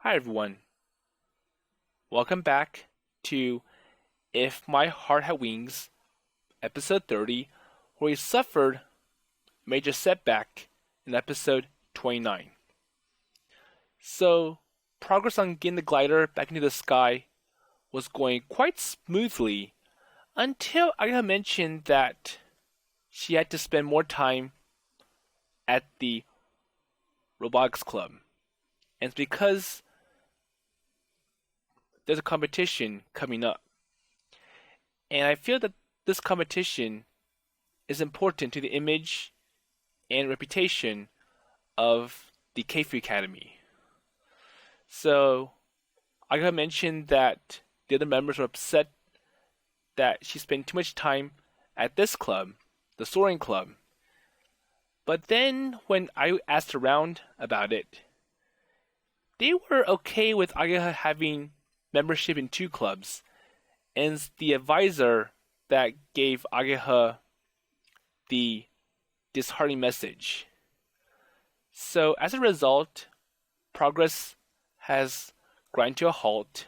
Hi everyone. Welcome back to If My Heart Had Wings, episode 30, where we suffered a major setback in episode 29. So, progress on getting the glider back into the sky was going quite smoothly until Ageha mentioned that she had to spend more time at the Robotics Club. And it's because there's a competition coming up. And I feel that this competition is important to the image and reputation of the Keifu Academy. So, Ageha mentioned that the other members were upset that she spent too much time at this club, the Soaring Club. But then, when I asked around about it, they were okay with Ageha having membership in two clubs, and the advisor that gave Ageha the disheartening message. So as a result, progress has ground to a halt,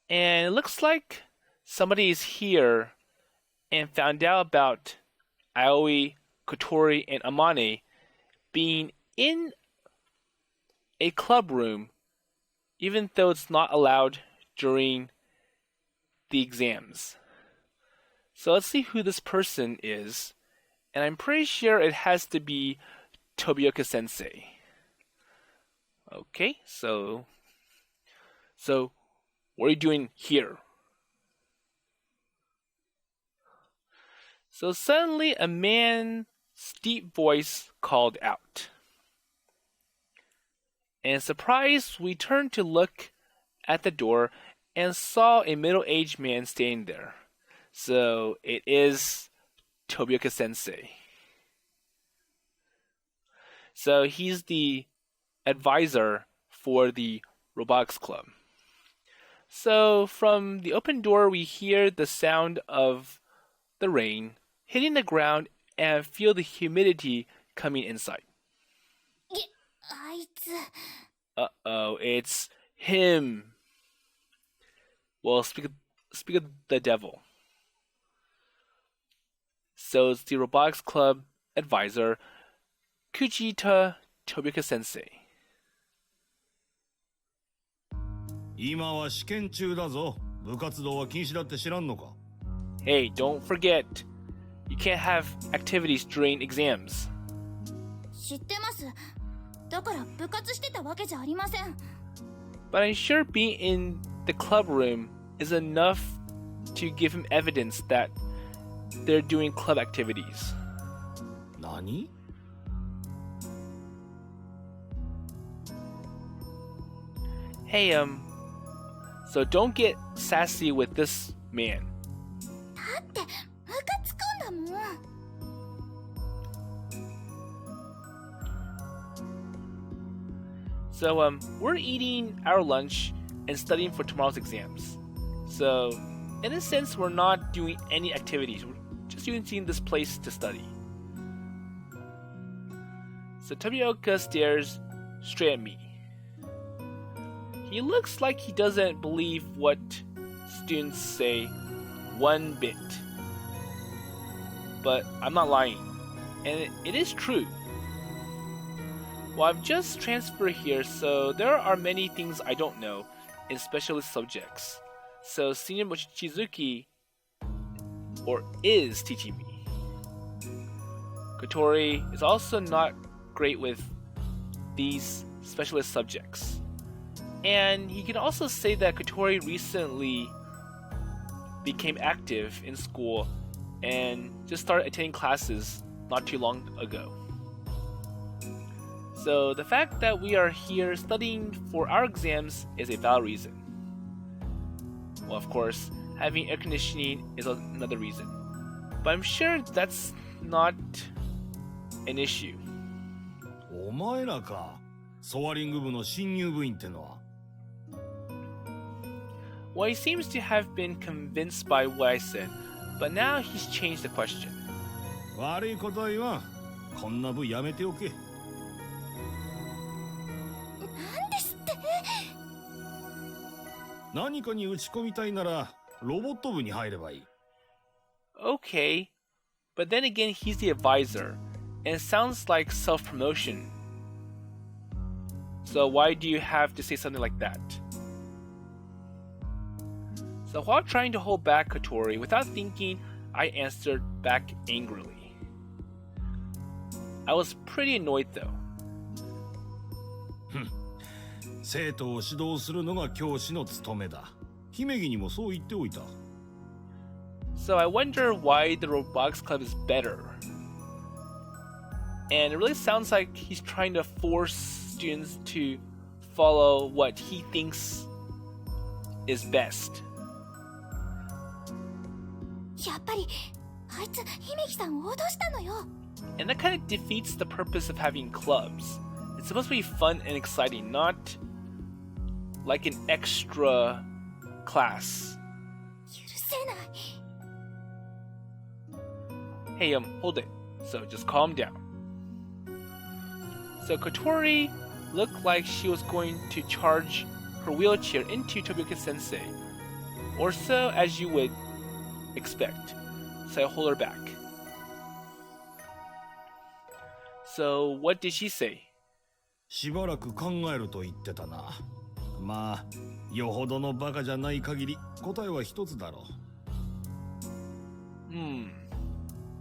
and it looks like somebody is here and found out about Aoi, Kotori, and Amane being in a club room, even though it's not allowed during the exams. So let's see who this person is, and I'm pretty sure it has to be Tobioka-sensei. Okay, so what are you doing here? So suddenly a man's deep voice called out. And surprised, we turned to look at the door and saw a middle-aged man standing there. So it is Tobioka-sensei. So he's the advisor for the Robotics Club. So from the open door, we hear the sound of the rain hitting the ground and feel the humidity coming inside. Uh-oh, it's him. Well, speak of the devil. So it's the Robotics Club advisor, Kujita Tobioka-sensei. 今は試験中だぞ。部活動は禁止だって知らんのか? Hey, don't forget, you can't have activities during exams. 知ってます。だから部活してたわけじゃありません。But I'm sure being in the club room is enough to give him evidence that they're doing club activities. 何? Hey, so don't get sassy with this man. だってムカつくんだもん。So, we're eating our lunch and studying for tomorrow's exams. So, in a sense, we're not doing any activities. We're just using this place to study. So, Tobioka stares straight at me. He looks like he doesn't believe what students say one bit. But I'm not lying. And it is true. Well, I've just transferred here, so there are many things I don't know in specialist subjects. So Senior Mochizuki is teaching me. Kotori is also not great with these specialist subjects. And he can also say that Kotori recently became active in school and just started attending classes not too long ago. So the fact that we are here studying for our exams is a valid reason. Well, of course, having air conditioning is another reason. But I'm sure that's not an issue. お前らか。ソアリング部の新入部員ってのは。Well, he seems to have been convinced by what I said, but now he's changed the question. 悪いことは言わん。こんな部やめておけ。なんですって何かに打ち込みたいならロボット部に入ればいい。 Okay, but then again, he's the advisor, and it sounds like self-promotion. So why do you have to say something like that? So while trying to hold back Kotori, without thinking, I answered back angrily. I was pretty annoyed though. 生徒を指導するのが教師の務めだ。姫木にもそう言っておいた。 So I wonder why the Robotics Club is better. And it really sounds like he's trying to force students to follow what he thinks is best. やっぱりあいつ姫木さんを脅したのよ。 And that kind of defeats the purpose of having clubs. It's supposed to be fun and exciting, not like an extra class. 許せない。 Hey, hold it. So just calm down. So Kotori looked like she was going to charge her wheelchair into Tobioka-sensei, or so as you would expect. So I hold her back. So what did she say? しばらく考えると言ってたな。まあ、よほどのバカじゃない限り答えは一つだろう。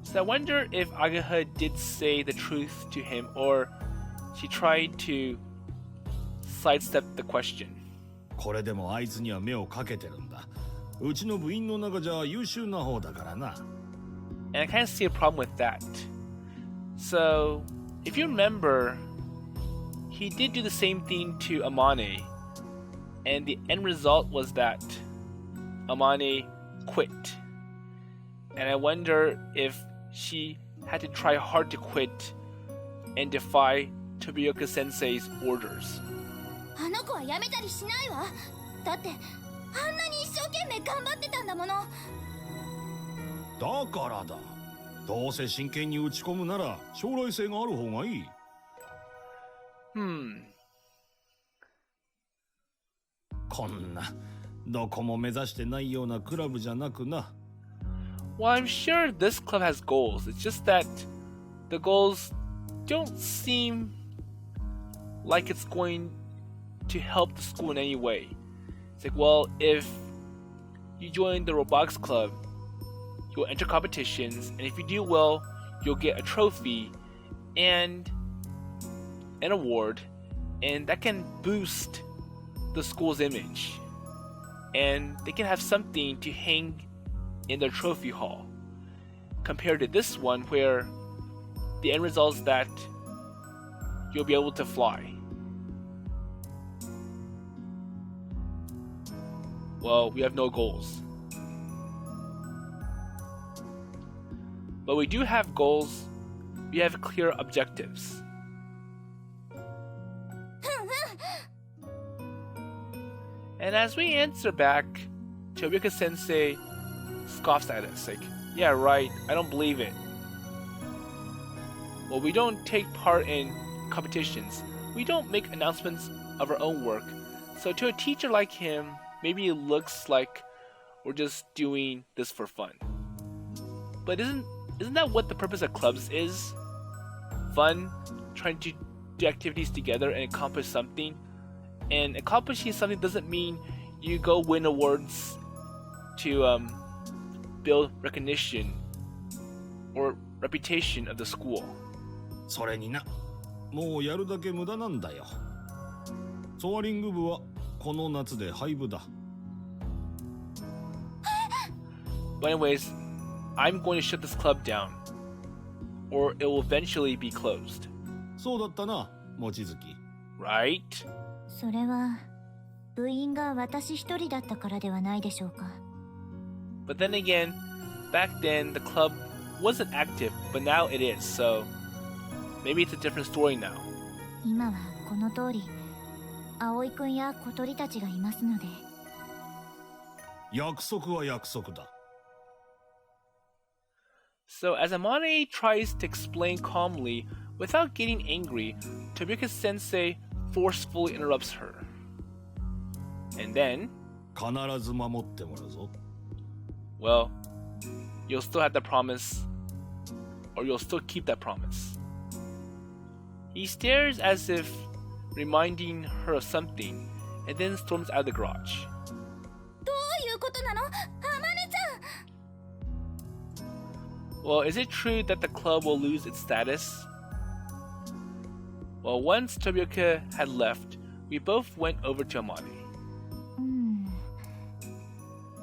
So I wonder if Ageha did say the truth to him, or she tried to sidestep the question. これでもあいつには目をかけてるんだ。うちの部員の中じゃ優秀な方だからな。 And I kind of see a problem with that. So, if you remember, he did do the same thing to Amane, and the end result was that Amane quit. And I wonder if she had to try hard to quit and defy Tobioka-sensei's orders. あの子はやめたりしないわ。だってあんなに一生懸命頑張ってたんだもの。だからだ。どうせ真剣に打ち込むなら将来性がある方がいい。こんなどこも目指してないようなクラブじゃなくな。 Well, I'm sure this club has goals. It's just that the goals don't seem like it's going to help the school in any way. It's like, well, if you join the Robotics Club, you'll enter competitions, and if you do well, you'll get a trophy and an award, and that can boost the school's image. And they can have something to hang in their trophy hall, compared to this one where the end result is that you'll be able to fly. Well, we have no goals. But we do have goals. We have clear objectives. And as we answer back, Tobioka-sensei scoffs at us, like, yeah, right, I don't believe it. Well, we don't take part in competitions. We don't make announcements of our own work. So to a teacher like him, maybe it looks like we're just doing this for fun. But isn't that what the purpose of clubs is? Fun, trying to do activities together and accomplish something. And accomplishing something doesn't mean you go win awards to build recognition or reputation of the school. それにな、もうやるだけ無駄なんだよ。ソアリング部はこの夏で廃部だ。But anyways, I'm going to shut this club down, or it will eventually be closed. そうだったな、望月。Right? それは部員が私一人だったからではないでしょうか。 But then again, back then the club wasn't active, but now it is, so maybe it's a different story now. 今はこの通り葵くんや小鳥たちがいますので。約束は約束だ。So as Amane tries to explain calmly without getting angry, Tobioka-sensei forcefully interrupts her. And then, 必ず守ってもらうぞ。Well, you'll still have that promise, or you'll still keep that promise. He stares as if reminding her of something, and then storms out of the garage. どういうことなの、あまねちゃん。 Well, is it true that the club will lose its status? Well, once Tobioka had left, we both went over to Amane.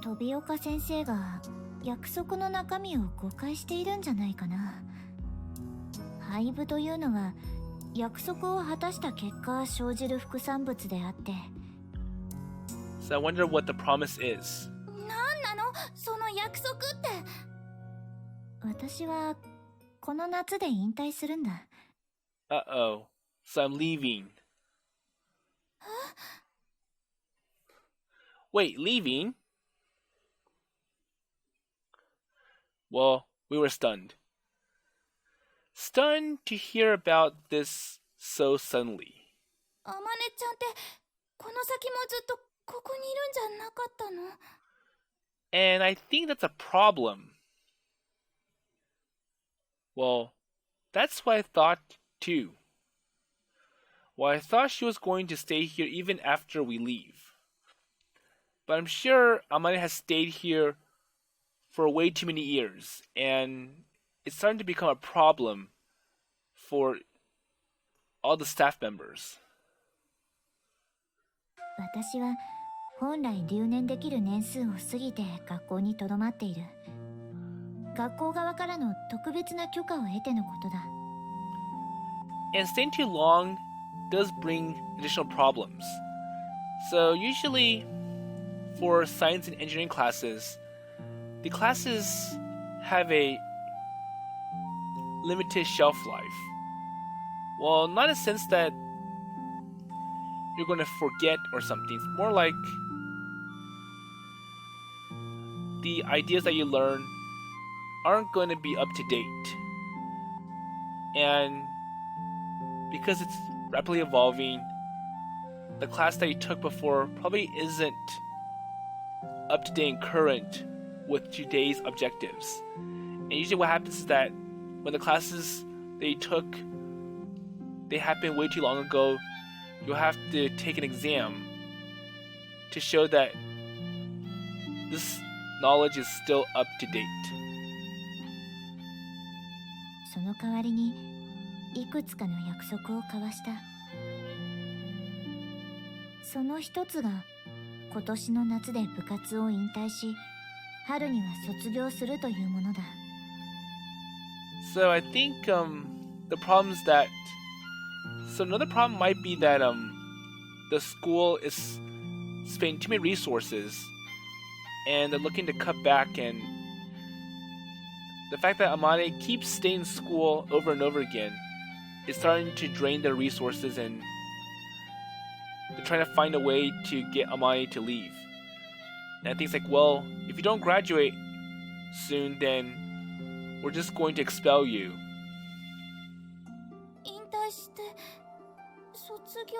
飛岡先生が約束の中身を誤解しているんじゃないかな。廃部というのは約束を果たした結果生じる副産物であって。 So I wonder what the promise is. なんなのその約束って。私はこの夏で引退するんだ。 Uh-oh. So I'm leaving. Wait, leaving? Well, we were stunned. Stunned to hear about this so suddenly. あまねちゃんってこの先もずっとここにいるんじゃなかったの？ And I think that's a problem. Well, that's what I thought too. Well, I thought she was going to stay here even after we leave. But I'm sure Amane has stayed here for way too many years, and it's starting to become a problem for all the staff members. 私は本来留年できる年数を過ぎて学校にとどまっている。学校側からの特別な許可を得てのことだ。 And staying too long does bring additional problems. So usually for science and engineering classes, the classes have a limited shelf life. Well, not in a sense that you're going to forget or something. It's more like the ideas that you learn aren't going to be up to date. And because it's rapidly evolving, the class that you took before probably isn't up to date and current with today's objectives. And usually what happens is that when the classes that you took, they happened way too long ago, you'll have to take an exam to show that this knowledge is still up to date. その代わりにいくつかの約束を交わした。その一つが今年の夏で部活を引退し、春には卒業するというものだ。 So I think the problem is that another problem might be that the school is spending too many resources and they're looking to cut back, and the fact that Amane keeps staying in school over and over again is starting to drain their resources, and they're trying to find a way to get Amane to leave. And I think it's like, well, if you don't graduate soon, then we're just going to expel you. 引退して卒業。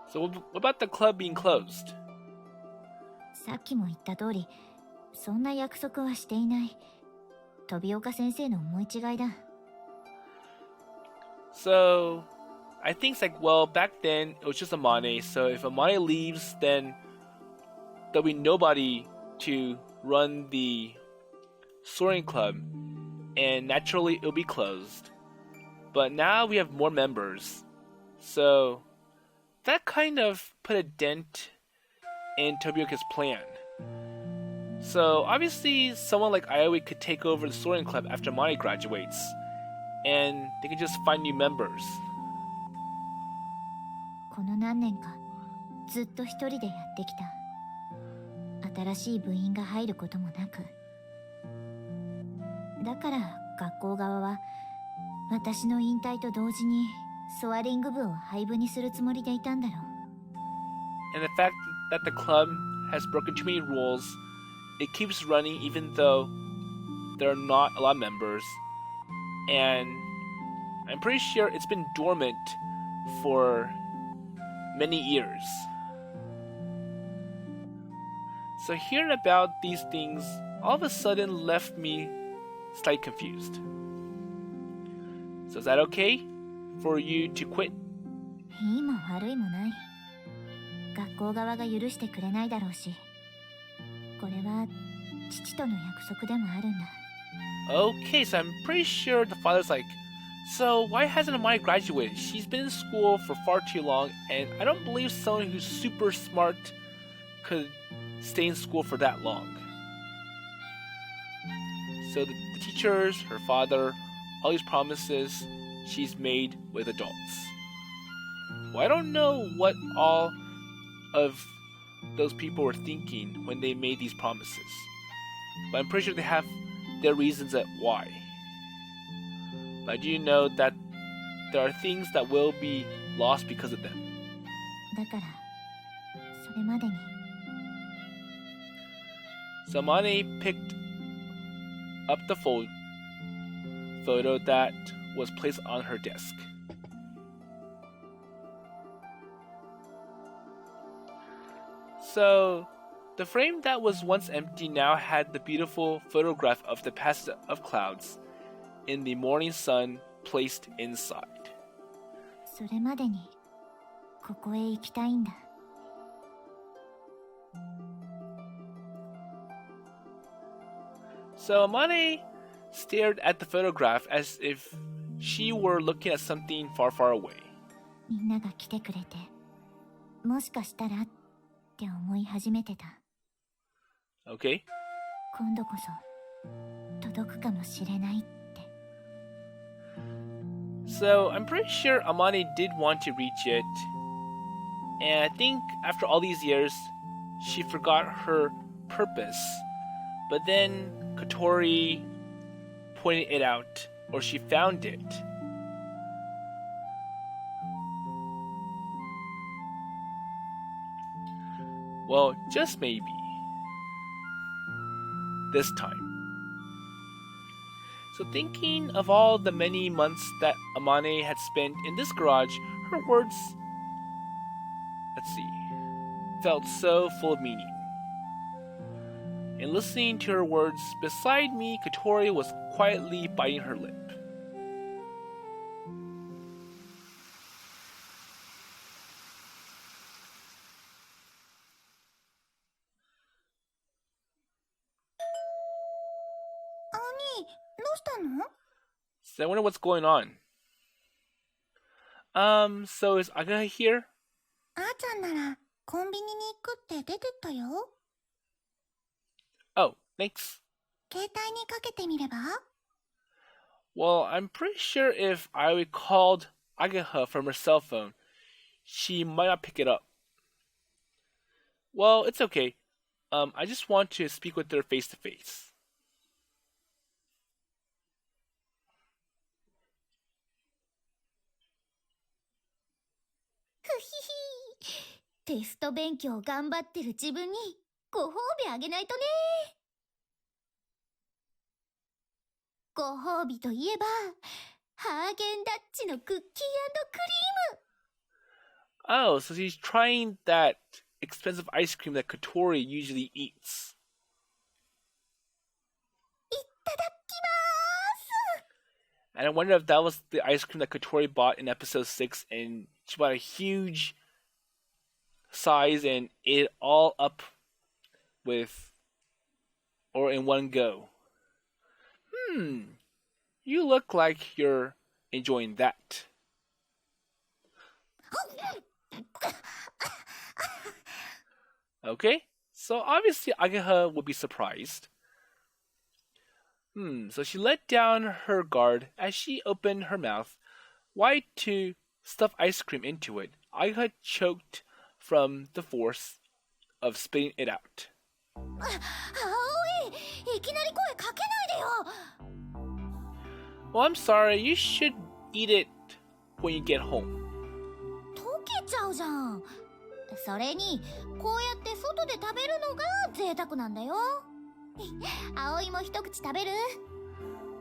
So what about the club being closed? さっきも言った通り、そんな約束はしていない。飛岡先生の思い違いだ。 So I think it's like, well, back then it was just Amane, so if Amane leaves, then there'll be nobody to run the Soaring Club, and naturally it'll be closed. But now we have more members, so that kind of put a dent in Tobioka's plan. So obviously someone like Aoi could take over the Soaring Club after Amane graduates, and they can just find new members. この何年かずっと一人でやってきた。新しい部員が入ることもなく。だから学校側は私の引退と同時にソアリング部を廃部にするつもりでいたんだろう。 And the fact that the club has broken too many rules, it keeps running even though there are not a lot of members. And I'm pretty sure it's been dormant for many years. So hearing about these things all of a sudden left me slightly confused. So is that okay for you to quit? いいも悪いもない。学校側が許してくれないだろうし、これは父との約束でもあるんだ。Okay, so I'm pretty sure the father's like, so why hasn't Amane graduated? She's been in school for far too long, and I don't believe someone who's super smart could stay in school for that long. So the teachers, her father, all these promises she's made with adults. Well, I don't know what all of those people were thinking when they made these promises, but I'm pretty sure they have their reasons at why. But I do know that there are things that will be lost because of them. だから、それまでに。So Amane picked up the photo that was placed on her desk. So, the frame that was once empty now had the beautiful photograph of the passage of clouds in the morning sun placed inside. それまでに、ここへ行きたいんだ。So Amane stared at the photograph as if she were looking at something far, far away. みんなが来てくれて、もしかしたらって思い始めてた。Okay? 今度こそ届くかもしれないって。So I'm pretty sure Amane did want to reach it, and I think after all these years, she forgot her purpose. But then Kotori pointed it out, or she found it. Well, just maybe. This time. So thinking of all the many months that Amane had spent in this garage, her words, felt so full of meaning. And listening to her words, beside me, Kotori was quietly biting her lip. Ani, どうしたの? So I wonder what's going on. So is Ageha here? あーちゃんならコンビニに行くって出てったよ。Oh, thanks. 携帯にかけてみれば? Well, I'm pretty sure if I called Ageha from her cell phone, she might not pick it up. Well, it's okay. I just want to speak with her face to face. テスト勉強頑張ってる自分にご褒美あげないとね。ご褒美といえば、ハーゲンダッツのクッキー&クリーム。Oh, so she's trying that expensive ice cream that Kotori usually eats. いただきます。 And I wonder if that was the ice cream that Kotori bought in episode 6, and she bought a huge size and ate it all up with, or in one go. You look like you're enjoying that. Okay, so obviously Ageha would be surprised. So she let down her guard as she opened her mouth, wide to stuff ice cream into it. Ageha choked from the force of spitting it out. 葵、いきなり声かけないでよ。 Well, I'm sorry, you should eat it when you get home. 溶けちゃうじゃん。それに、こうやって外で食べるのが贅沢なんだよ。葵も一口食べる?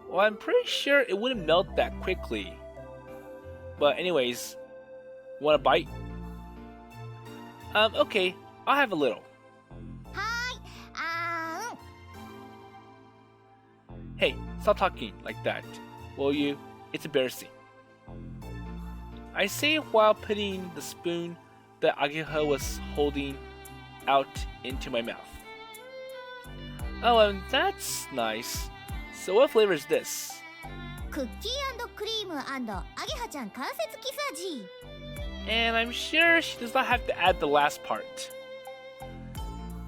Well, I'm pretty sure it wouldn't melt that quickly. But anyways, want a bite? Okay, I'll have a little. は Hey, stop talking like that, will you? It's embarrassing. I say while putting the spoon that Ageha was holding out into my mouth. Oh, that's nice. So what flavor is this? クッキー&クリーム&アゲハちゃん関節キス味。 And I'm sure she does not have to add the last part.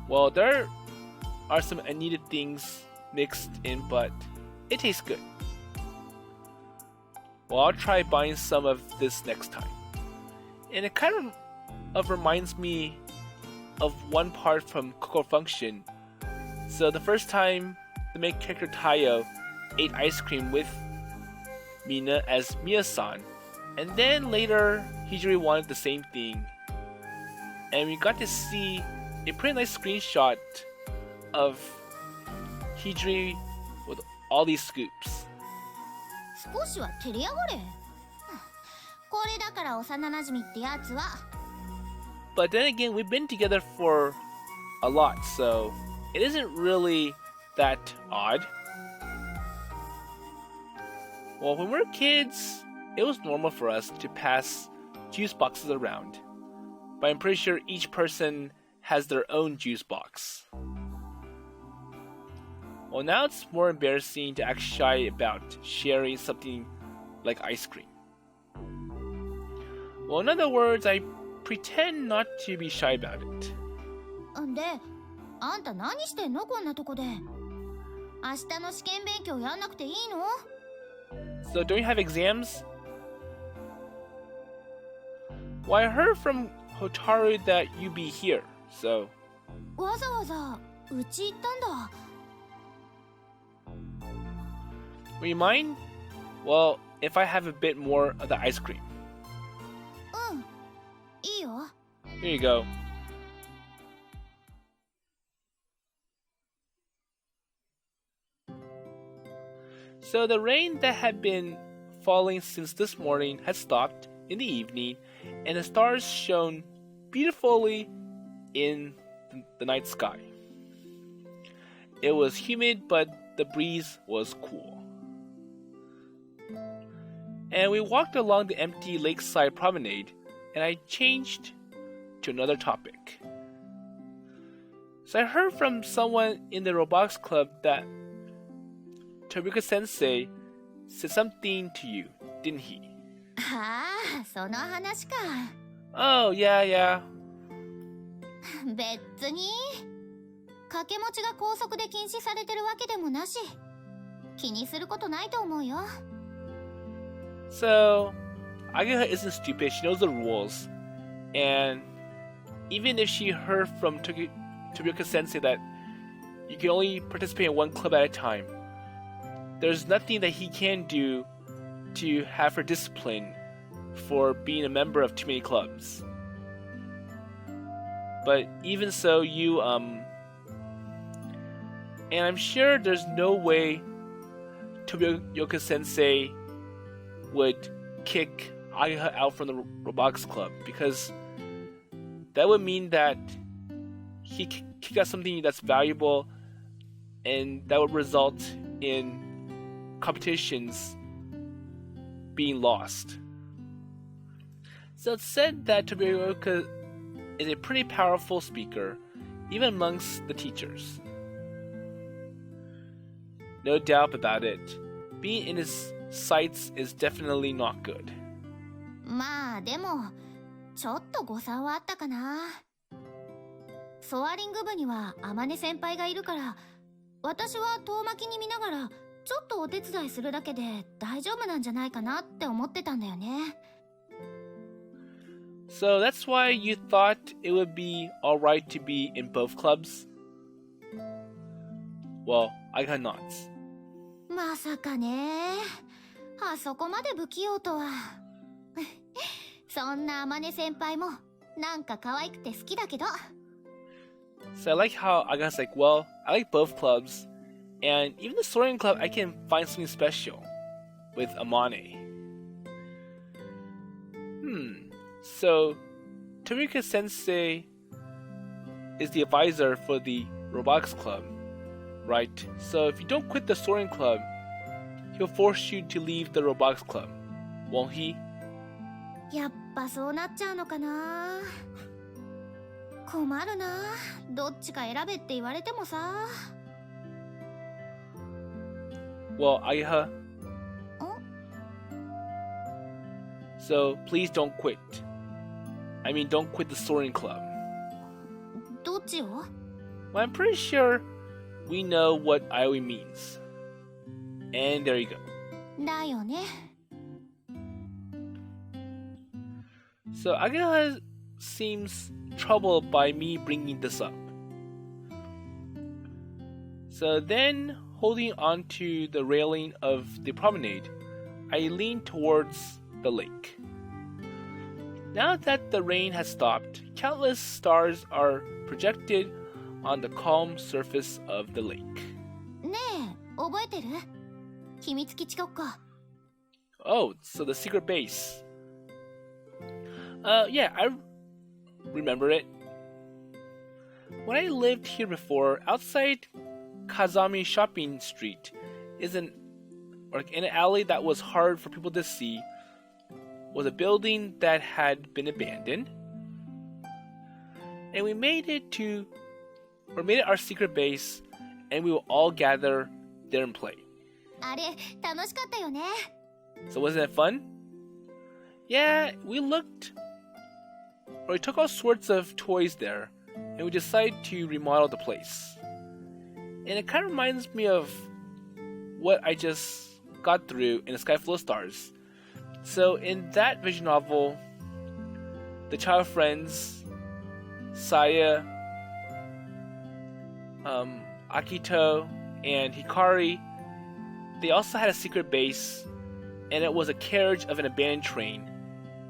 Well, there are some unneeded things mixed in, but it tastes good. Well, I'll try buying some of this next time. And it kind of reminds me of one part from Coco Function. So the first time the main character Tayo ate ice cream with Mina as Mia-san, and then later Hijiri wanted the same thing, and we got to see a pretty nice screenshot of Hijiri with all these scoops. 少しは照れやがれ。これだから幼馴染ってやつは。 But then again, we've been together for a lot, so it isn't really that odd. Well, when we were kids, it was normal for us to pass juice boxes around, but I'm pretty sure each person has their own juice box. Well, now it's more embarrassing to act shy about sharing something like ice cream. Well, in other words, I pretend not to be shy about it. で、あんた何してんのこんなとこで。明日の試験勉強やんなくていいの？ So don't you have exams? Well, I heard from Hotaru that you'd be here, so... わざわざうち行ったんだ。 Would you mind? Well, if I have a bit more of the ice cream. うん、いいよ。 Here you go. So the rain that had been falling since this morning had stopped in the evening, and the stars shone beautifully in the night sky. It was humid, but the breeze was cool. And we walked along the empty lakeside promenade, and I changed to another topic. So I heard from someone in the Robotics Club that Tobioka-sensei said something to you, didn't he? ああ、その話か。 Oh, yeah. 別に掛け持ちが校則で禁止されてるわけでもなし、気にすることないと思うよ。 So, Ageha isn't stupid, she knows the rules. And even if she heard from Tobioka-sensei that you can only participate in one club at a time, there's nothing that he can do to have her disciplined for being a member of too many clubs. But even so, and I'm sure there's no way Tobioka-sensei would kick Ageha out from the Robotics Club, because that would mean that he kicked out something that's valuable, and that would result in competitions being lost. So it's said that Tobioka is a pretty powerful speaker, even amongst the teachers. No doubt about it, being in his sights is definitely not good. まあでもちょっと誤算はあったかな。ソアリング部には天音先輩がいるから、私は遠巻きに見ながらちょっとお手伝いするだけで大丈夫なんじゃないかなって思ってたんだよね。 So that's why you thought it would be alright to be in both clubs? Well, I got nods. まさかね。あそこまで不器用とは。そんな天音先輩もなんか可愛くて好きだけど。 So I like how Aga's like, well, I like both clubs, and even the Soaring Club I can find something special with Amane. So Tobioka-sensei is the advisor for the Robotics Club, right? So if you don't quit the Soaring Club, he'll force you to leave the Robotics Club, won't he? やっぱそうなっちゃうのかな。困るな。どっちか選べって言われてもさ。Well, Ageha. So please don't quit. I mean, don't quit the Soaring Club. どっちを？ Well, I'm pretty sure we know what Aoi means. And there you go. だよね。So Ageha seems troubled by me bringing this up. So then, holding onto the railing of the promenade, I lean towards the lake. Now that the rain has stopped, countless stars are projected on the calm surface of the lake. ねえ、覚えてる？秘密基地ごっこ。Oh, so the secret base. Yeah, I remember it. When I lived here before, outside Kazami Shopping Street is in an alley that was hard for people to see, was a building that had been abandoned. And we made it our secret base, and we will all gather there and play. あれ、楽しかったよね。So wasn't it fun? Yeah, we took all sorts of toys there, and we decided to remodel the place. And it kind of reminds me of what I just got through in A Sky Full of Stars. So in that visual novel, the child friends, Saya, Akito, and Hikari, they also had a secret base, and it was a carriage of an abandoned train.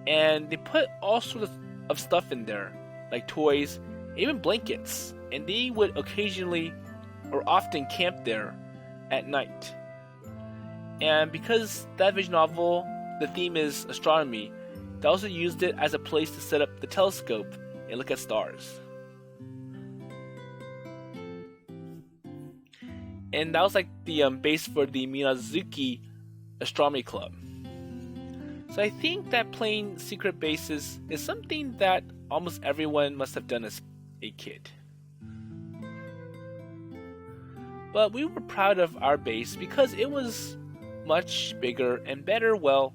And they put all sorts of stuff in there, like toys, even blankets, and they would occasionally or often camp there at night. And because that visual novel, the theme is astronomy, they also used it as a place to set up the telescope and look at stars. And that was like the base for the Minazuki Astronomy Club. So I think that playing secret bases is something that almost everyone must have done as a kid. But we were proud of our base because it was much bigger and better. Well,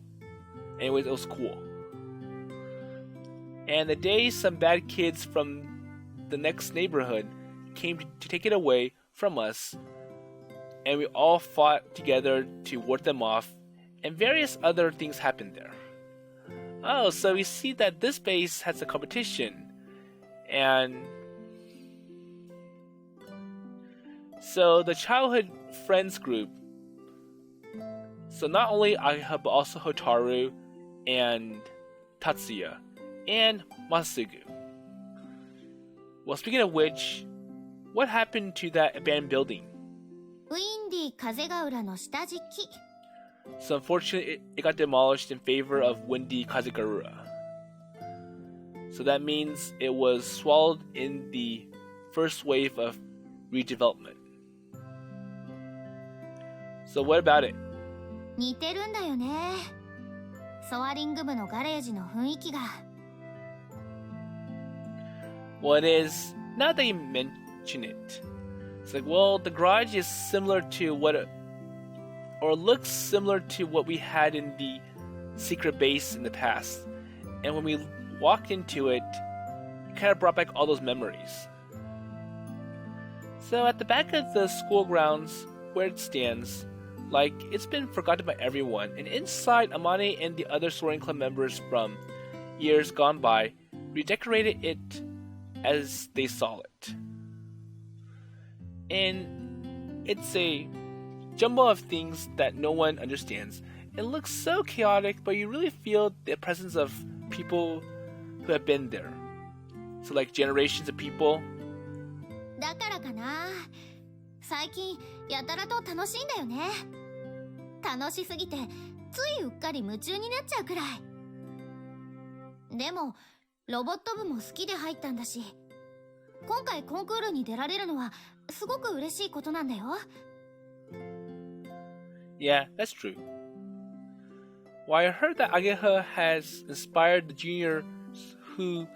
anyways, it was cool. And the day some bad kids from the next neighborhood came to take it away from us, and we all fought together to ward them off, and various other things happened there. Oh, so we see that this base has a competition, and so the childhood friends group, so not only Ageha but also Hotaru and Tatsuya and Masugu. Well, speaking of which, what happened to that abandoned building? ウィンディ風が浦の下敷き。 So unfortunately, it got demolished in favor of Windy Kazegurura. So that means it was swallowed in the first wave of redevelopment. So what about it? 似てるんだよね。ソアリング部のガレージの雰囲気が。Well, it is, now that you mention it, it's like, well, the garage is similar to or looks similar to what we had in the secret base in the past. And when we walked into it, it kind of brought back all those memories. So at the back of the school grounds, where it stands, like it's been forgotten by everyone, and inside, Amane and the other Soaring Club members from years gone by redecorated it as they saw it. And it's a jumble of things that no one understands. It looks so chaotic, but you really feel the presence of people who have been there. So like generations of people. だからかな。最近やたらと楽しいんだよね。楽しすぎてついうっかり夢中になっちゃうくらい。でもロボット部も好きで入ったんだし、今回コンクールに出られるのはすごく嬉しいことなんだよ。Yeah, that's true. Well, I heard that Ageha has inspired the juniors who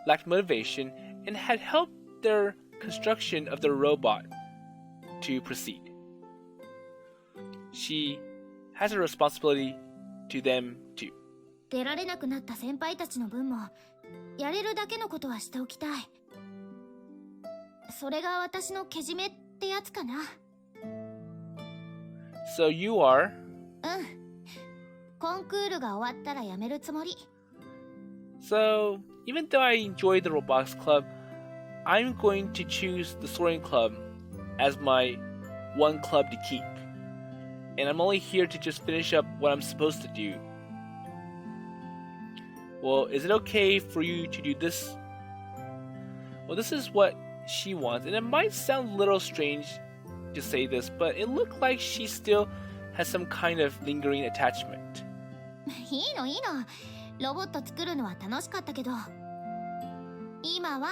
lacked motivation and had helped their construction of their robot to proceed. She has a responsibility to them too. 出られなくなった先輩たちの分もやれるだけのことはしておきたい。それが私のけじめってやつかな。So you are? コンクールが終わったら辞めるつもり。So, even though I enjoy the Robotics Club, I'm going to choose the Soaring Club as my one club to keep. And I'm only here to just finish up what I'm supposed to do. Well, is it okay for you to do this? Well, this is what she wants, and it might sound a little strange to say this, but it looked like she still has some kind of lingering attachment. いいの。ロボット作るのは楽しかったけど、今は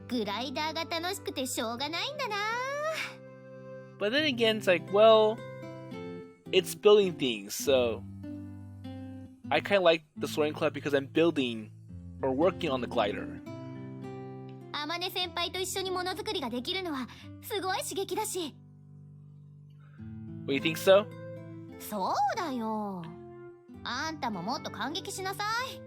グライダーが楽しくてしょうがないんだな。But then again, it's like, well, it's building things, so I kind of like the Soaring Club because I'm building or working on the glider. 天音先輩と一緒にものづくりができるのはすごい刺激だし。What, you think so? そうだよ。あんたももっと感激しなさい。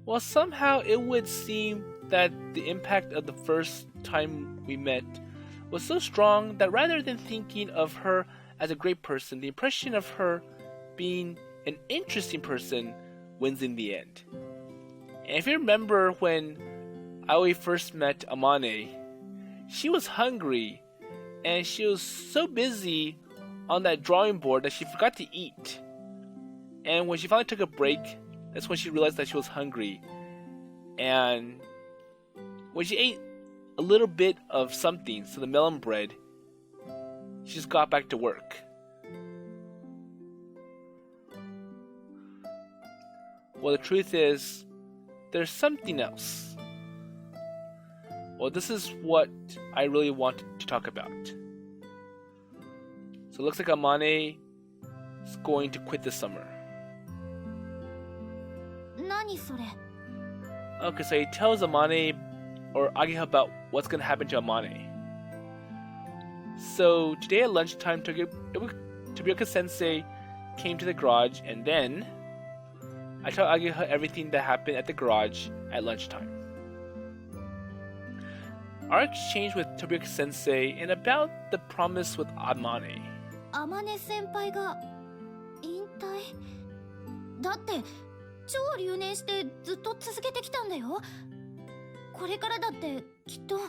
Well, somehow it would seem that the impact of the first time we met was so strong that rather than thinking of her as a great person, the impression of her being an interesting person wins in the end. And if you remember when Aoi first met Amane, she was hungry and she was so busy on that drawing board that she forgot to eat. And when she finally took a break, that's when she realized that she was hungry. And when she ate a little bit of something, so the melon bread, she just got back to work. Well, the truth is, there's something else. Well, this is what I really want to talk about. So it looks like Amane is going to quit this summer. 何それ。 Okay, so he tells Amane or Ageha about what's going to happen to Amane. So today at lunchtime, Tobioka-sensei came to the garage, and then I told Ageha everything that happened at the garage at lunchtime. Our exchange with Tobioka-sensei and about the promise with Amane. 天音先輩が引退だって超留年してずっと続けてきたんだよ。これからだってきっと。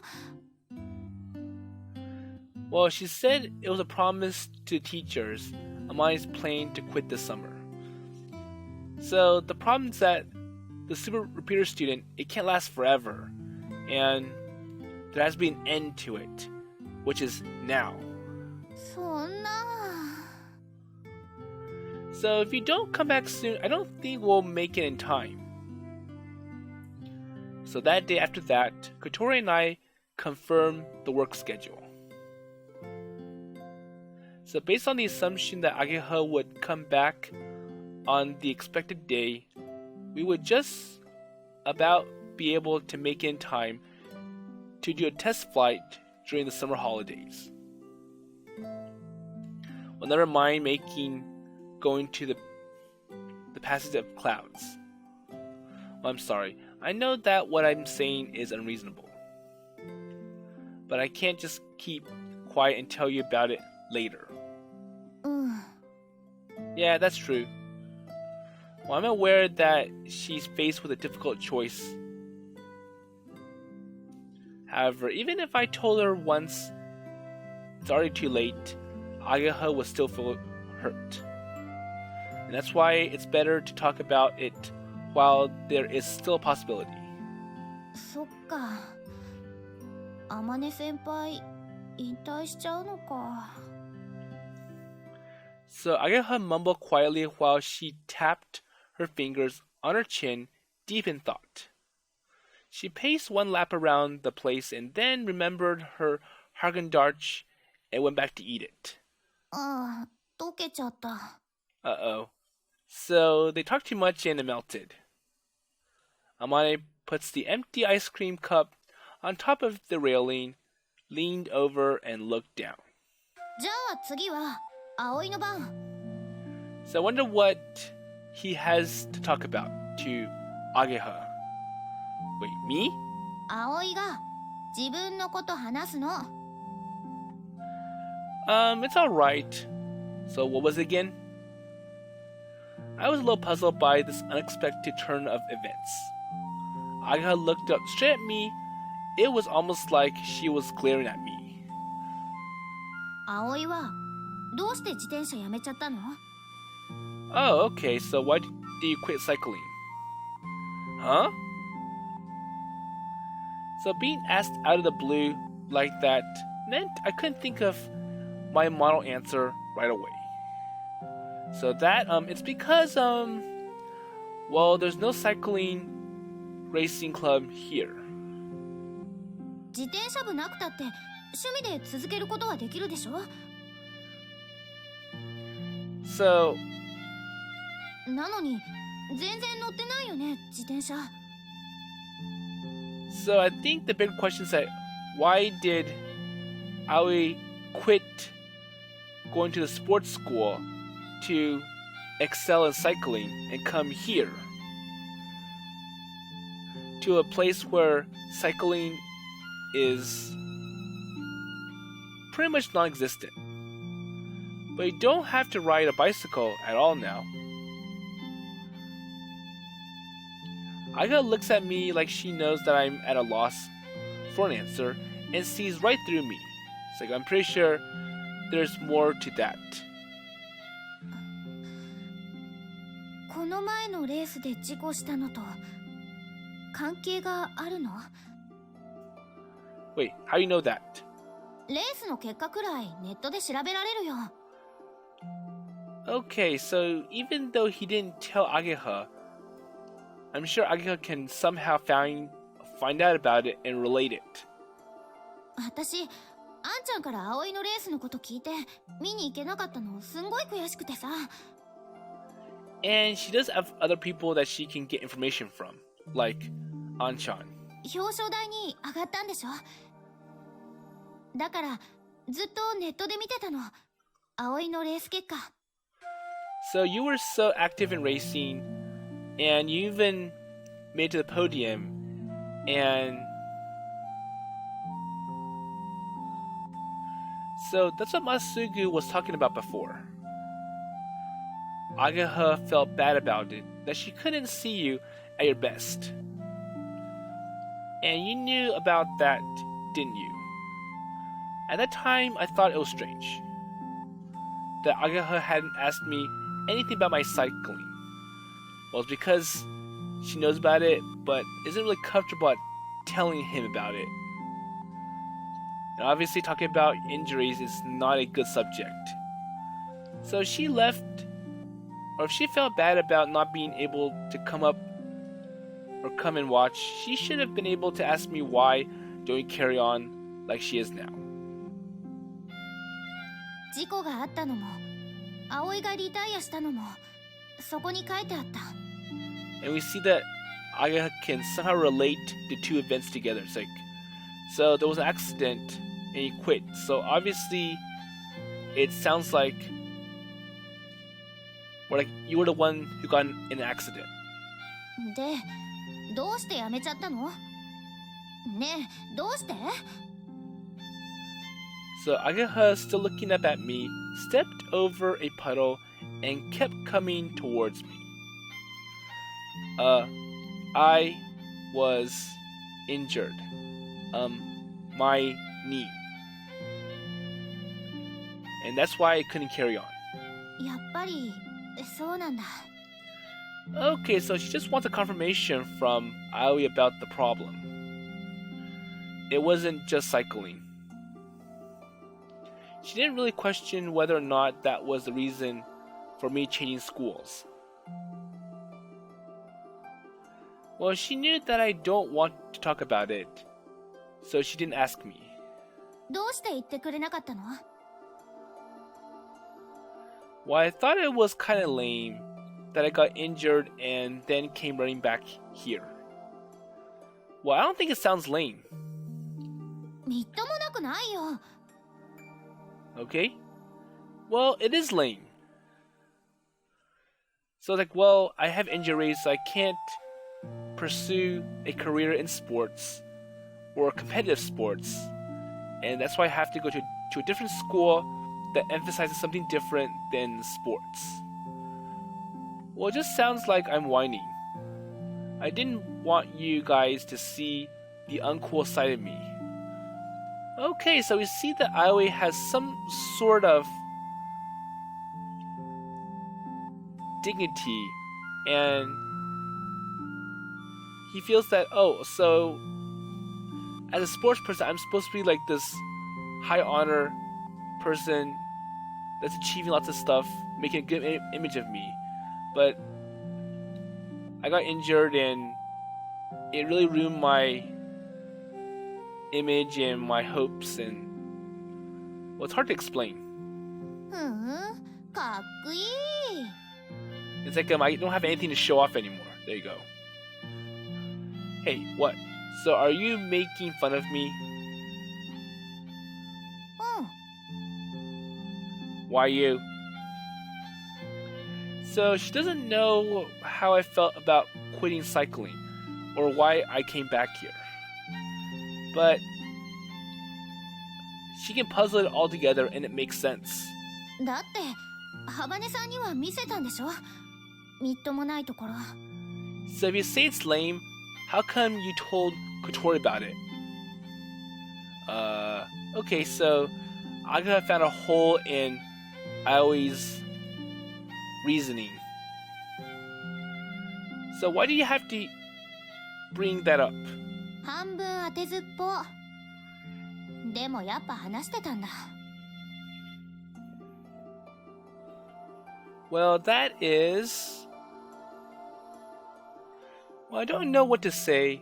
Well, she said it was a promise to teachers. Amane's planning to quit this summer. So the problem is that the super repeater student, it can't last forever. And there has to be an end to it, which is now. そんな。 So if you don't come back soon, I don't think we'll make it in time. So that day after that, Kotori and I confirmed the work schedule. So based on the assumption that Ageha would come back on the expected day, we would just about be able to make it in time to do a test flight during the summer holidays. Well, never mind going to the passage of clouds. Well, I'm sorry. I know that what I'm saying is unreasonable. But I can't just keep quiet and tell you about it later. Yeah, that's true. Well, I'm aware that she's faced with a difficult choice. However, even if I told her once it's already too late, Ageha would still feel hurt. And that's why it's better to talk about it while there is still a possibility. そっか。天音先輩引退しちゃうのか。 So Ageha mumbled quietly while she tapped her fingers on her chin, deep in thought. She paced one lap around the place and then remembered her Haagen-Dazs and went back to eat it. ああ、溶けちゃった。Uh-oh. So they talked too much and it melted. Amane puts the empty ice cream cup on top of the railing, leaned over and looked down. じゃあ次は葵の番。 So I wonder what he has to talk about to Ageha. Wait, me? 葵が自分のこと話すの。It's alright. So what was it again? I was a little puzzled by this unexpected turn of events. Ageha looked up straight at me. It was almost like she was glaring at me. 葵はどうして自転車やめちゃったの？ Oh, okay, so why did you quit cycling? Huh? So being asked out of the blue like that meant I couldn't think of my model answer right away. So that, it's because, well, there's no cycling racing club here. 自転車部なくたって趣味で続けることはできるでしょ？ So, なのに全然乗ってないよね、自転車。 so I think the big question is that why did Aoi quit going to the sports school to excel in cycling and come here to a place where cycling is pretty much non-existent. But you don't have to ride a bicycle at all now. Aga looks at me like she knows that I'm at a loss for an answer and sees right through me. It's like, I'm pretty sure there's more to that. この前のレースで事故したのと関係があるの？ Wait, how do you know that? レースの結果くらいネットで調べられるよ。 Okay, so even though he didn't tell Ageha, I'm sure Ageha can somehow find out about it and relate it. 私、あんちゃんから葵のレースのこと聞いて見に行けなかったのすんごい悔しくてさ。 And she does have other people that she can get information from, like Anchan. 表彰台に上がったんでしょ？だからずっとネットで見てたの、葵のレース結果。 So you were so active in racing, and you even made it to the podium, and so that's what Masugu was talking about before. Ageha felt bad about it, that she couldn't see you at your best. And you knew about that, didn't you? At that time, I thought it was strange that Ageha hadn't asked me anything about my cycling. Well, it's because she knows about it, but isn't really comfortable at telling him about it. And obviously, talking about injuries is not a good subject. So she left, or if she felt bad about not being able to come up or come and watch, she should have been able to ask me why don't you carry on like she is now. 事故があったのも葵がリタイアしたのもそこに書いてあった。 And we see that Ageha can somehow relate the two events together. It's like, so there was an accident and he quit. So obviously, it sounds like, or like you were the one who got in an accident. で、どうしてやめちゃったの？ねえ、どうして？ So Ageha, still looking up at me, stepped over a puddle and kept coming towards me. I was injured. My knee. And that's why I couldn't carry on. やっぱりそうなんだ。 Okay, so she just wants a confirmation from Aoi about the problem. It wasn't just cycling. She didn't really question whether or not that was the reason for me changing schools. Well, she knew that I don't want to talk about it, so she didn't ask me. どうして言ってくれなかったの？ Well, I thought it was kind of lame that I got injured and then came running back here. Well, I don't think it sounds lame. みっともなくないよ。 Okay? Well, it is lame. So like, well, I have injuries, so I can't pursue a career in sports or competitive sports. And that's why I have to go to a different school that emphasizes something different than sports. Well, it just sounds like I'm whining. I didn't want you guys to see the uncool side of me. Okay, so we see that Aoi has some sort of dignity, and he feels that, oh, so as a sports person, I'm supposed to be like this high honor person that's achieving lots of stuff, making a good image of me. But I got injured and it really ruined my image and my hopes, and well, it's hard to explain. ふん、かっこいい。 It's like I don't have anything to show off anymore. There you go. Hey, what? So are you making fun of me? うん。 Why you? So she doesn't know how I felt about quitting cycling or why I came back here. But she can puzzle it all together and it makes sense. だって、ハバネさんには見せたんでしょ？みっともないところ。 So if you say it's lame, how come you told Kotori about it? Okay, so Ageha found a hole in Aoi's reasoning. So why do you have to bring that up? 半分当てずっぽ。でもやっぱ話してたんだ。 Well, that is... Well, I don't know what to say.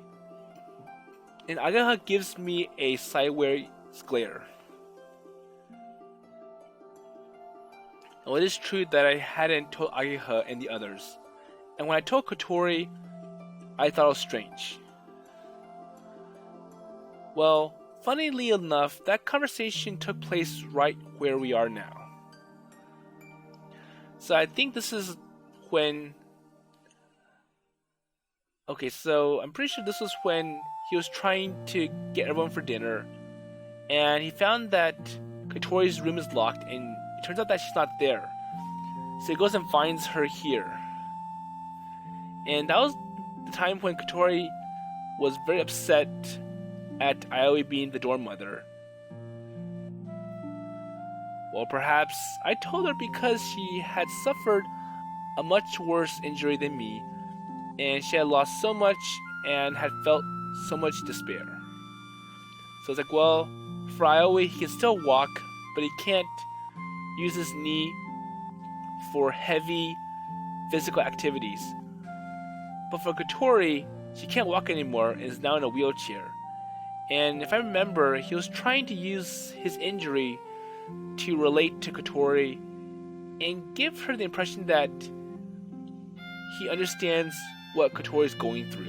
And Ageha gives me a sideways glare. Well, it is true that I hadn't told Ageha and the others. And when I told Kotori, I thought it was strange. Well, funnily enough, that conversation took place right where we are now. So I think this is when... Okay, so I'm pretty sure this was when he was trying to get everyone for dinner, and he found that Kotori's room is locked, and it turns out that she's not there. So he goes and finds her here. And that was the time when Kotori was very upset at Aoi being the dorm mother. Well, perhaps I told her because she had suffered a much worse injury than me, and she had lost so much and had felt so much despair. So it's like, well, for Aoi, he can still walk, but he can't use his knee for heavy physical activities. But for Kotori, she can't walk anymore and is now in a wheelchair. And if I remember, he was trying to use his injury to relate to Kotori and give her the impression that he understands what Kotori is going through.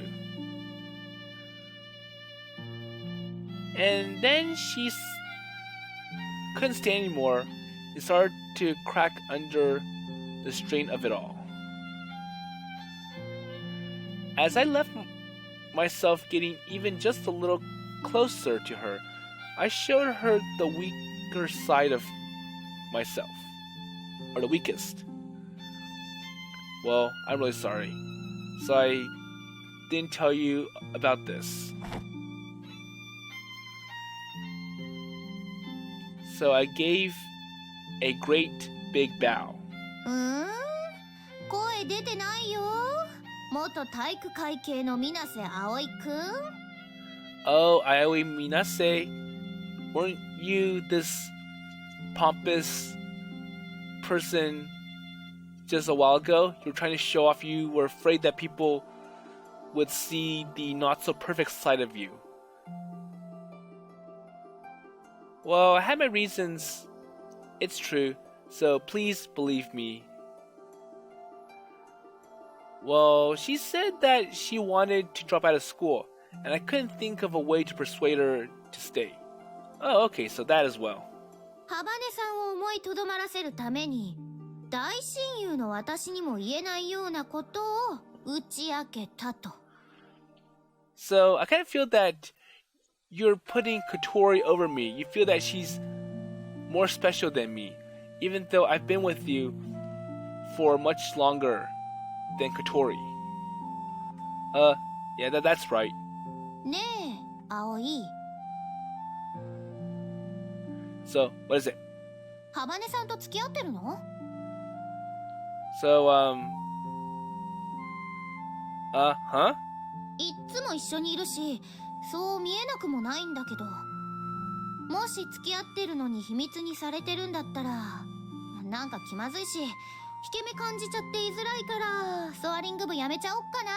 And then she couldn't stand anymore and started to crack under the strain of it all. As I left myself getting even just a little closer to her, I showed her the weaker side of myself. Or the weakest. Well, I'm really sorry. So I didn't tell you about this. So I gave a great big bow. 声出てないよ。元体育会系の水瀬葵くん。 Oh, Aoi Minase, weren't you this pompous person just a while ago? You were trying to show off you were afraid that people would see the not-so-perfect side of you. Well, I had my reasons. It's true, so please believe me. Well, she said that she wanted to drop out of school, and I couldn't think of a way to persuade her to stay. Oh, okay, so that as well. ハバネさんを思いとどまらせるために、大親友の私にも言えないようなことを打ち明けたと。So, I kind of feel that you're putting Kotori over me. You feel that she's more special than me, even though I've been with you for much longer than Kotori. Yeah, that's right. ねえ、葵。So, what is it? ハバネさんと付き合ってるの？ So, huh? いっつも一緒にいるし、そう見えなくもないんだけど。もし付き合ってるのに秘密にされてるんだったら、なんか気まずいし、引け目感じちゃって言いづらいから、ソアリング部やめちゃおっかな。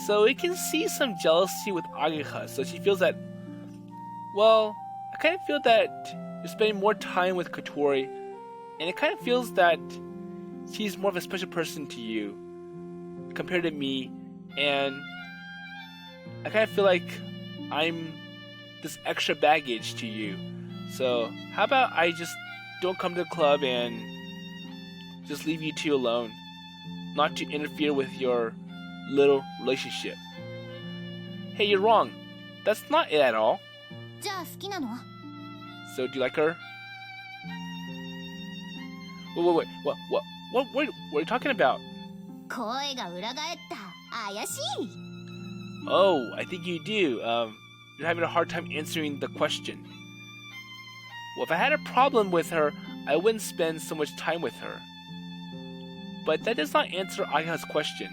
So, we can see some jealousy with Ageha, so she feels that, well, I kind of feel that you're spending more time with Kotori, and it kind of feels that she's more of a special person to you compared to me, and I kind of feel like I'm this extra baggage to you. So how about I just don't come to the club and just leave you two alone, not to interfere with your little relationship. Hey, you're wrong. That's not it at all. じゃあ好きなの？ So do you like her? Wait. What are you talking about? 声が裏返った。怪しい。Oh, I think you do. You're having a hard time answering the question. Well, if I had a problem with her, I wouldn't spend so much time with her. But that does not answer Ageha's question.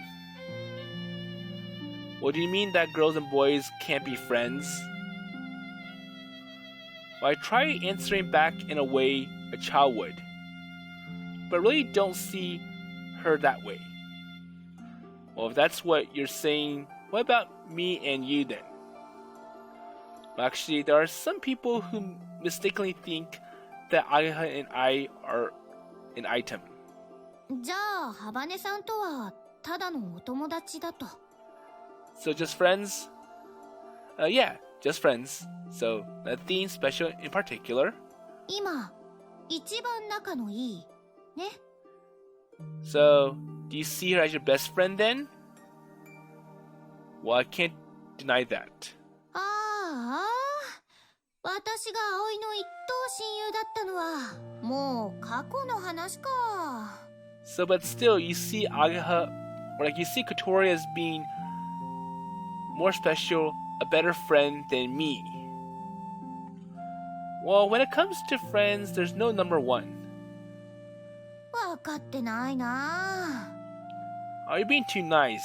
Well, do you mean that girls and boys can't be friends? Well, I try answering back in a way a child would, but really don't see her that way. Well, if that's what you're saying, what about me and you then? Well, actually, there are some people who mistakenly think that Ageha and I are an item. じゃあ、ハバネさんとはただのお友達だと。So just friends? Yeah, just friends. So nothing special in particular. 今、一番仲のいい、ね。So, do you see her as your best friend then? Well, I can't deny that. ああ、私が葵の一等親友だったのは、もう過去の話か。So, but still, you see Ageha, or like you see Kotori as being more special, a better friend than me. Well, when it comes to friends, there's no number one. わかってないな。Are you being too nice?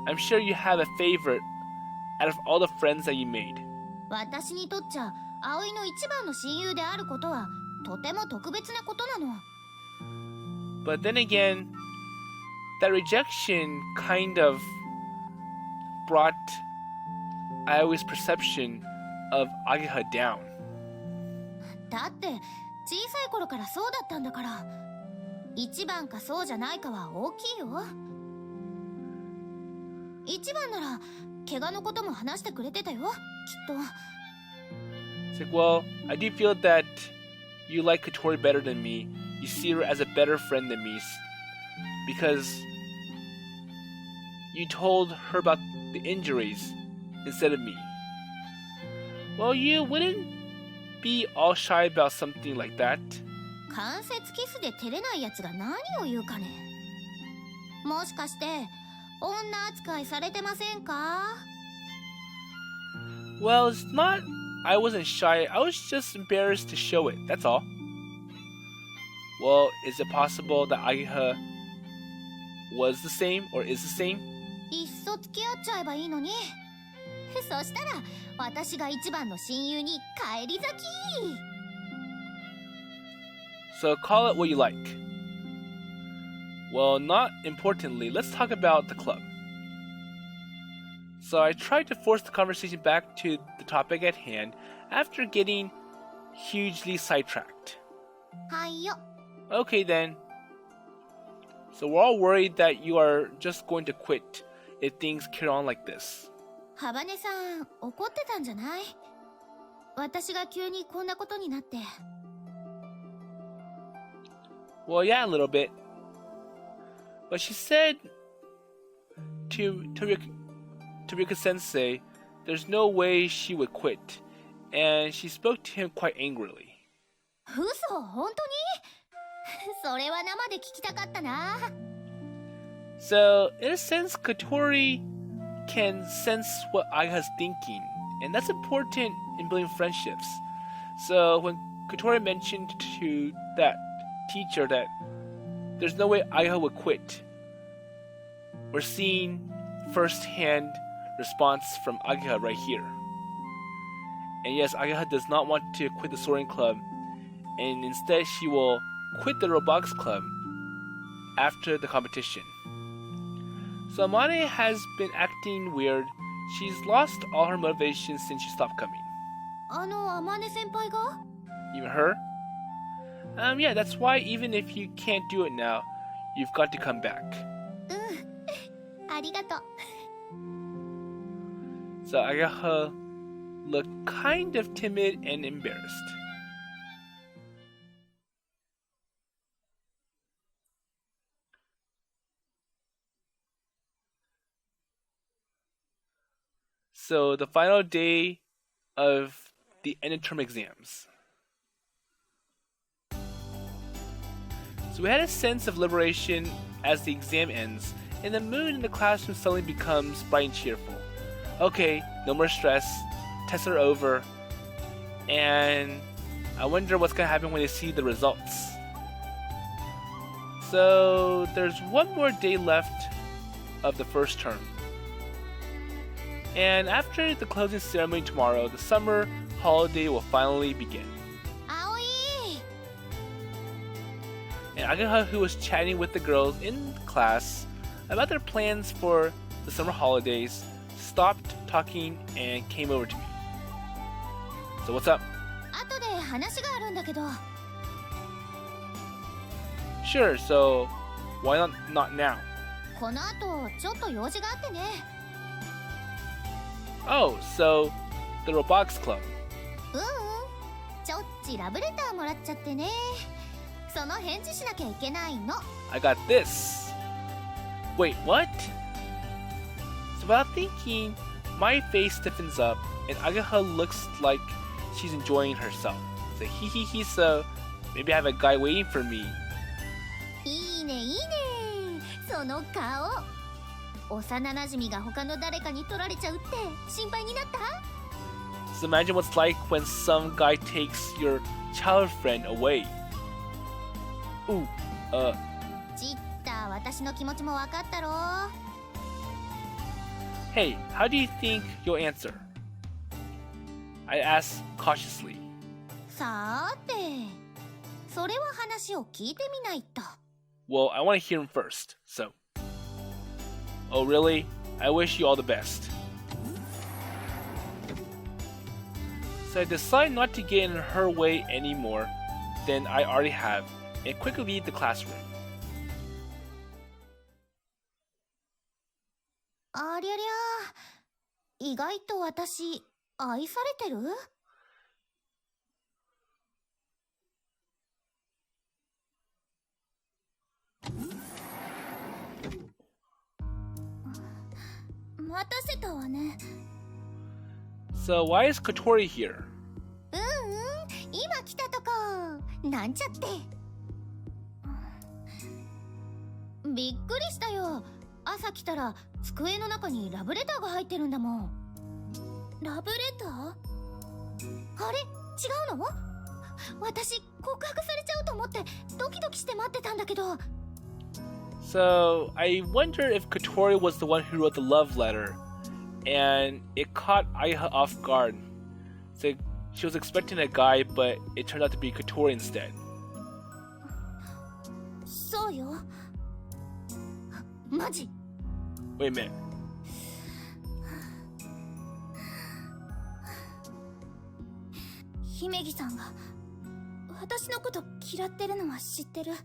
I'm sure you have a favorite out of all the friends that you made. 私にとっちゃ、葵の一番の親友であることは、とても特別なことなの。But then again, that rejection kind of brought Aoi's perception of Ageha down. だって小さい頃からそうだったんだから、一番かそうじゃないかは大きいよ。一番なら怪我のことも話してくれてたよ、きっと。It's like, well, I do feel that you like Kotori better than me. You see her as a better friend than me because you told her about the injuries instead of me. Well, you wouldn't be all shy about something like that. 関節キスで照れないやつが何を言うかね。もしかして女扱いされてませんか？ Well, it's not. I wasn't shy. I was just embarrassed to show it. That's all. Well, is it possible that Ageha was the same or is the same? いっそ付き合っちゃえばいいのに。そしたら私が一番の親友に返り咲き。So call it what you like. Well, not importantly, let's talk about the club. So I tried to force the conversation back to the topic at hand after getting hugely sidetracked. はいよ。 Okay then. So we're all worried that you are just going to quit if things carry on like this. ハバネさん、怒ってたんじゃない？私が急にこんなことになって。Well, yeah, a little bit. But she said to Tobioka-sensei there's no way she would quit, and she spoke to him quite angrily. 嘘、本当に？それは生で聞きたかったな。So, in a sense, Kotori can sense what Ageha's thinking, and that's important in building friendships. So, when Kotori mentioned to that teacher that there's no way Ageha would quit, we're seeing first-hand response from Ageha right here. And yes, Ageha does not want to quit the Soaring Club, and instead she will quit the Robotics Club after the competition. So Amane has been acting weird. She's lost all her motivation since she stopped coming. あの、アマネ先輩が？ Even her? Yeah, that's why even if you can't do it now, you've got to come back. ありがとう。 So Ageha looked kind of timid and embarrassed. So the final day of the end of term exams. So we had a sense of liberation as the exam ends, and the mood in the classroom suddenly becomes bright and cheerful. Okay, no more stress, tests are over, and I wonder what's gonna happen when they see the results. So there's one more day left of the first term. And after the closing ceremony tomorrow, the summer holiday will finally begin. Aoi! And Ageha, who was chatting with the girls in class about their plans for the summer holidays, stopped talking and came over to me. So what's up? 後で話があるんだけど。 Sure, so why not now? この後、ちょっと用事があってね。 Oh, so the Robotics Club. ちょっちラブレターもらっちゃってね。その返事しなきゃいけないの。 I got this. Wait, what? So without thinking, my face stiffens up and Ageha looks like she's enjoying herself. It's like, hee hee hee, so maybe I have a guy waiting for me. いいねいいね。その顔。幼馴染が他の誰かに取られちゃうって心配になった？ So imagine what's like when some guy takes your child friend away. Ooh, ちった私の気持ちも分かったろ。 hey, how do you think you'll answer? I asked cautiously. さーて、それは話を聞いてみないと。 Well, I want to hear him first, so. Oh, really? I wish you all the best. So I decide not to get in her way any more than I already have and quickly leave the classroom. ありゃりゃ、意外と私、愛されてる？待たせたわね。 So why is Kotori here? 今来たとこ。なんちゃって。びっくりしたよ。朝来たら机の中にラブレターが入ってるんだもん。ラブレター？あれ？違うの？私告白されちゃうと思ってドキドキして待ってたんだけど。 So I wonder if Kotori was the one who wrote the love letter and it caught Ageha off guard. So she was expecting a guy, but it turned out to be Kotori instead. そうよ。マジ？ Wait a minute. 姫木さんが私のこと嫌ってるのは知ってる。は？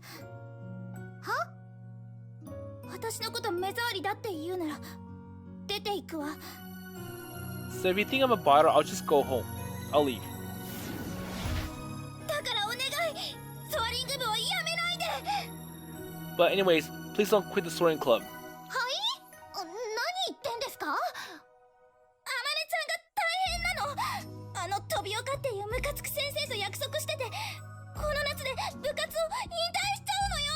私のこと目障りだって言うなら出ていくわ。 So if you think I'm a bother, I'll just go home. I'll leave. だからお願い、ソアリング部をやめないで。 But anyways, please don't quit the Soaring Club. はい？何言ってんですか？あまねちゃんが大変なの。あの飛び岡っていうムカつく先生と約束してて、この夏で部活を引退しちゃうのよ。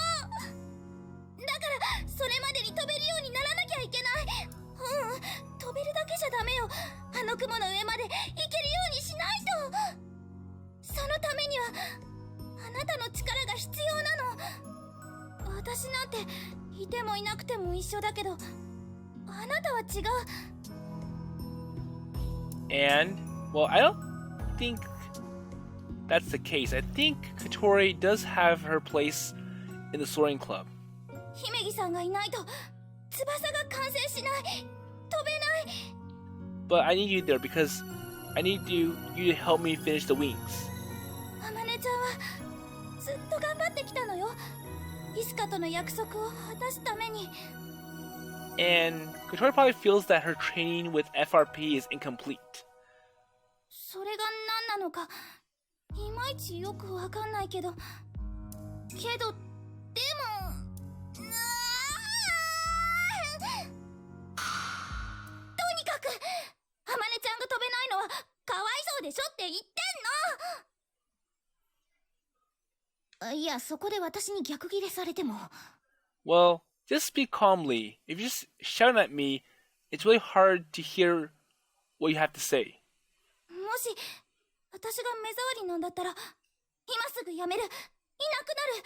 だからそれまでに飛べるようにならなきゃいけない。飛べるだけじゃダメよ。あの雲の上まで行けるようにしないと。そのためにはあなたの力が必要なの。私なんていてもいなくても一緒だけど、あなたは違う。 And, well, I don't think that's the case. I think Kotori does have her place in the Soaring Club. 姫木さんがいないと翼が完成しない。飛べない。 But I need you there because I need you to help me finish the wings. あまねちゃんはずっと頑張ってきたのよ。イスカとの約束を果たすために。 And Kotori probably feels that her training with FRP is incomplete. それが何なのかいまいちよくわかんないけど、でもとにかくあまねちゃんが飛べないのはかわいそうでしょって言ってんの。いや、そこで私に逆ギレされても。 Well, just speak calmly. If you just shout at me, it's really hard to hear what you have to say. もし私が目障りなんだったら今すぐやめる。いなくなる。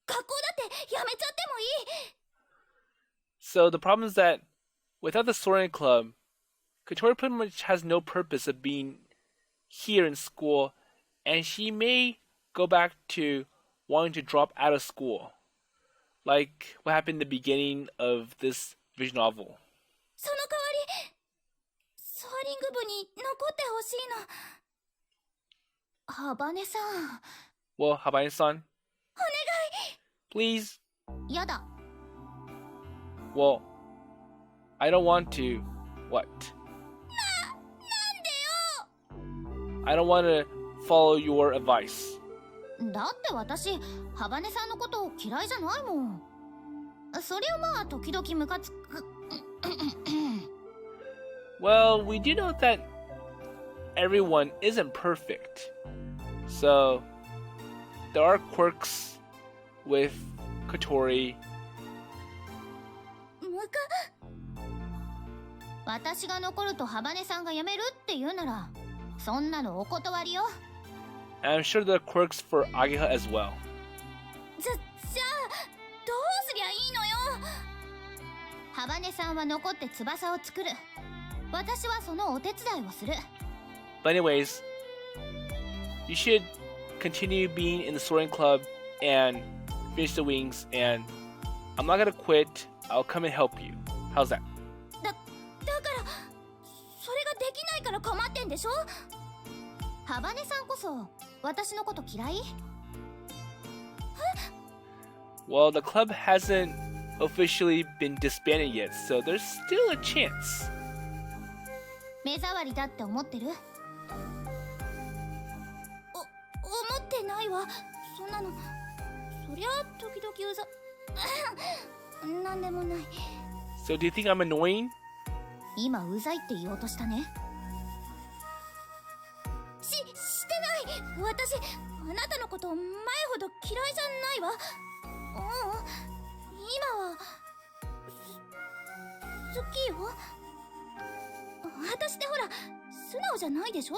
学校だってやめちゃってもいい。 So the problem is that without the Soaring Club, Kotori pretty much has no purpose of being here in school, and she may go back to wanting to drop out of school, like what happened in the beginning of this visual novel. その代わりソアリング部に残ってほしいの。ハバネさん。 Well, Habaine-san, お願い。 please. やだ。 Well, I don't want to. What? なんでよ。 I don't want to follow your advice. だって私ハバネさんのことを嫌いじゃないもん。そりゃまあ時々ムカつく。Well, we do know that everyone isn't perfect. So, there are quirks with Kotori. 私が残るとハバネさんが辞めるって言うなら、そんなのお断りよ。 And I'm sure there are quirks for Ageha as well. じゃあどうすりゃいいのよ。ハバネさんは残って翼を作る。私はそのお手伝いをする。 But anyways, you should continue being in the Soaring Club and finish the wings, and I'm not gonna quit. I'll come and help you. How's that? だからそれができないから困ってんでしょ。ハバネさんこそ私のこと嫌い？ Well, the club hasn't officially been disbanded yet, so there's still a chance. 目障りだって思ってる？思ってないわ。そんなの。そりゃ時々なんでもない。 So do you think I'm annoying? 今うざいって言おうとしたね。してない。私あなたのこと前ほど嫌いじゃないわ。今は好きよ。私ってほら素直じゃないでしょ。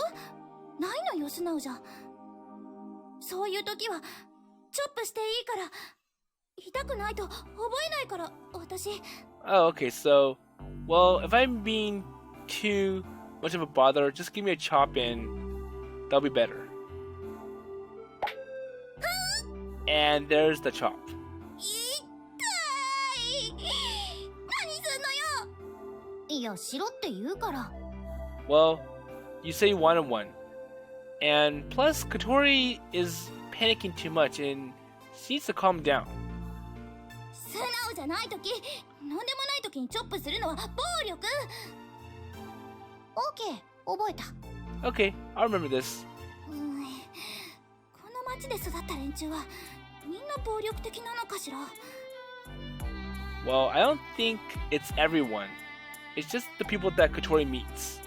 ないのよ素直じゃ。そういう時はチョップしていいから。痛くないと覚えないから私。 Oh, okay, so, well, if I'm being too much of a bother, just give me a chop and that'll be better. And there's the chop. 痛い。何すんのよ。いやしろって言うから。 Well, you say one-on-one. And plus, Kotori is panicking too much and she needs to calm down. 素直じゃない時、なんでもない時にチョップするのは暴力。OK、覚えた。Okay, I'll remember this. この町で育った連中はみんな暴力的なのかしら。Well, I don't think it's everyone. It's just the people that Kotori meets.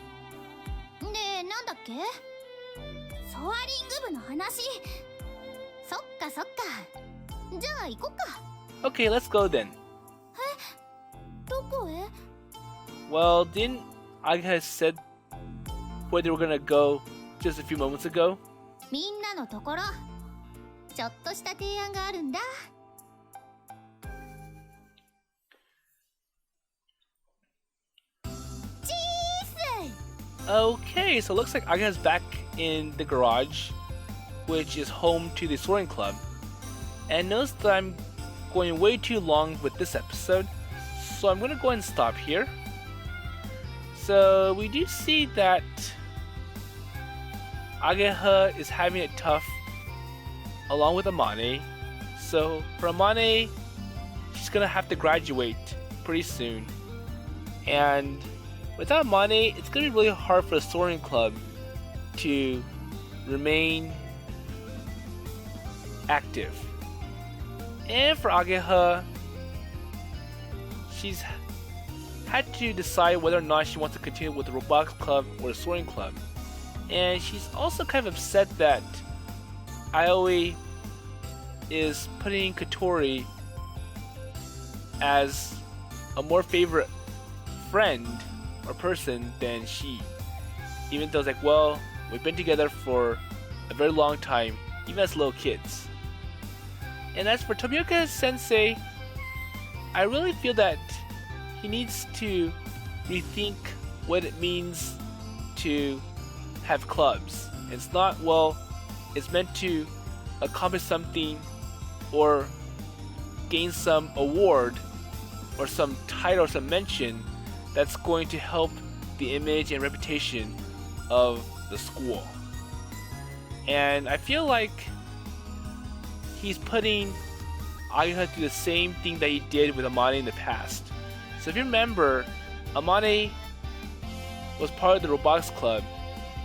で、なんだっけ？ソアリング部の話。そっかそっか。じゃあ行こっか。Okay, let's go then. どこへ？ Well, didn't Ageha said where they were gonna go just a few moments ago? みんなのところ。ちょっとした提案があるんだ。Okay, so it looks like Ageha's back in the garage, which is home to the Soaring Club. And notice that I'm going way too long with this episode, so I'm going to go ahead and stop here. So we do see that Ageha is having it tough along with Amane. So for Amane, she's going to have to graduate pretty soon. And without Amane, it's going to be really hard for the Soaring Club to remain active. And for Ageha, she's had to decide whether or not she wants to continue with the Robotics Club or the Soaring Club. And she's also kind of upset that Aoi is putting Kotori as a more favorite friend or person than she. Even though it's like, well, we've been together for a very long time, even as little kids. And as for Tobioka-sensei, I really feel that he needs to rethink what it means to have clubs. It's not, well, it's meant to accomplish something or gain some award or some title or some mention that's going to help the image and reputation of the school. And I feel like he's putting Ageha through the same thing that he did with Amane in the past. So if you remember, Amane was part of the Robotics Club,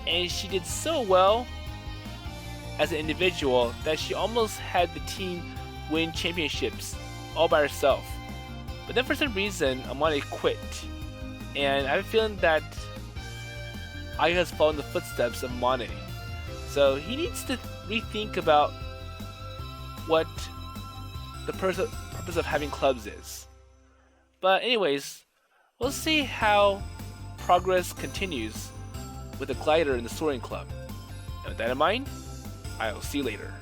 and she did so well as an individual that she almost had the team win championships all by herself. But then for some reason, Amane quit. And I have a feeling that Ageha has followed in the footsteps of Amane. So he needs to rethink about what the purpose of having clubs is. But anyways, we'll see how progress continues with the glider in the Soaring Club. And with that in mind, I'll see you later.